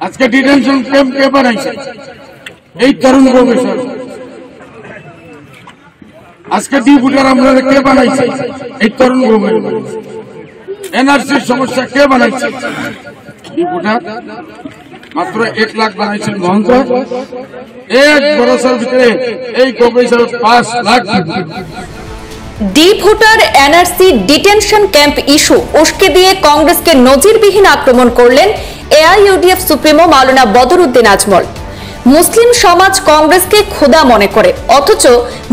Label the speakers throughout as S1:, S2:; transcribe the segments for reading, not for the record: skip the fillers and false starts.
S1: আজকে detention camp কে বানাইছে? এই তরুণ প্রফেসর। আজকে ডিপুটার আমরা কে বানাইছে? এই তরুণ প্রফেসর। এনআরসির সমস্যা কে বানাইছে? ডিপুটার। মাত্র 1 লাখ বানাইছেন মহন্ত। 1 বছরের ভিতরে এই professor 5 lakh.
S2: D voter NRC detention camp issue উস্কে দিয়ে কংগ্রেসকে নজিরবিহীন আক্রমণ করলেন এআইইউডিএফ সুপ্রিমো মাওলানা বদরুদ্দিন আজমল। মুসলিম সমাজ কংগ্রেসকে খোদা মনে করে, অথচ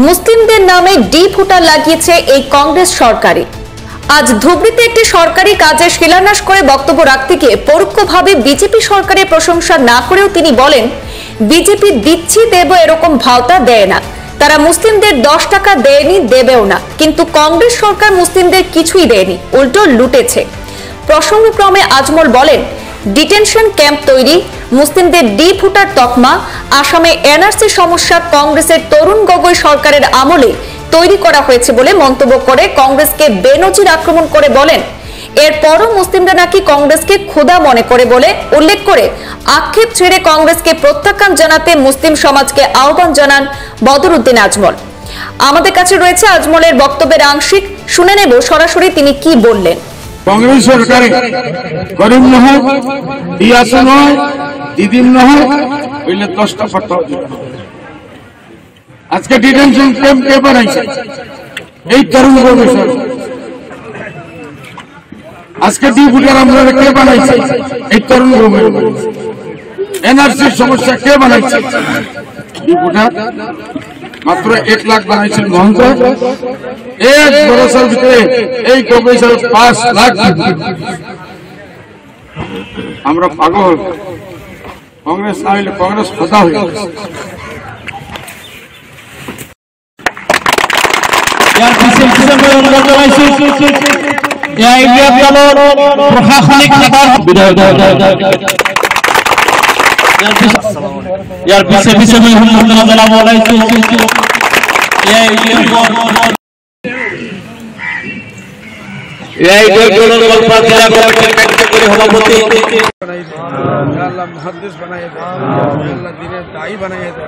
S2: মুসলিমদের নামে ডি ভোটার লাগিয়েছে এই কংগ্রেস সরকারই। আজ ধুবড়ীতে একটি সরকারি কাজের শিলান্যাস করে বক্তব্য রাখতে গিয়ে পরোক্ষভাবে বিজেপি সরকারের প্রশংসা না করেও তিনি বলেন, বিজেপি দিচ্ছি দেব এরকম ভাওতা দেয় না, তারা মুসলিমদের 10 টাকা দেয়নি, দেবেও না। কিন্তু কংগ্রেস সরকার মুসলিমদের কিছুই দেয়নি, উল্টো লুটেছে। প্রসঙ্গক্রমে আজমল বলেন, ডিটেনশন ক্যাম্প তৈরি, মুসলিমদের ডি ভোটার তকমা, আসামে এনআরসি সমস্যা কংগ্রেসের তরুণ গগৈ সরকারের আমলে তৈরি করা হয়েছে বলে মন্তব্য করে কংগ্রেসকে বেনজির আক্রমণ করে বলেন, এরপরও মুসলিমরা নাকি কংগ্রেসকে খোদা মনে করে বলে উল্লেখ করে আক্ষেপ ছেড়ে কংগ্রেসকে প্রত্যাখ্যান জানাতে মুসলিম সমাজকে আহ্বান জানান বদরুদ্দিন আজমল। আমাদের কাছে রয়েছে আজমলের বক্তব্যের আংশিক, শুনে নেব সরাসরি তিনি কি বললেন।
S1: কংগ্রেস সরকারে গরিব নহয়, দিয়াছে নয়, দিদিম নহয়, হইলে 10টা ফটো। আজকে ডিটেনশন ক্যাম্প কে বানাইছে? এই তরুণ প্রফেসর। আজকে ডিপুটার আমরা কে বানাইছে? এই তরুণ প্রফেসর। এনআরসির সমস্যা কে বানাইছে? ডিপুটার। মাত্র 1 লাখ বানাইছেন মহন্ত। 1 বছরের ভিতরে এই প্রফেসর 5 লাখ। আমরা পাগল। কংগ্রেস না হইলে কংগ্রেস খোদা হয়ে যাবে।
S3: यार पीछे पीछे में हम अल्लाह बोला ये
S4: अल्लाह मुहद्दिस बनाए दे, अल्लाह दीने दाई बनाए दे।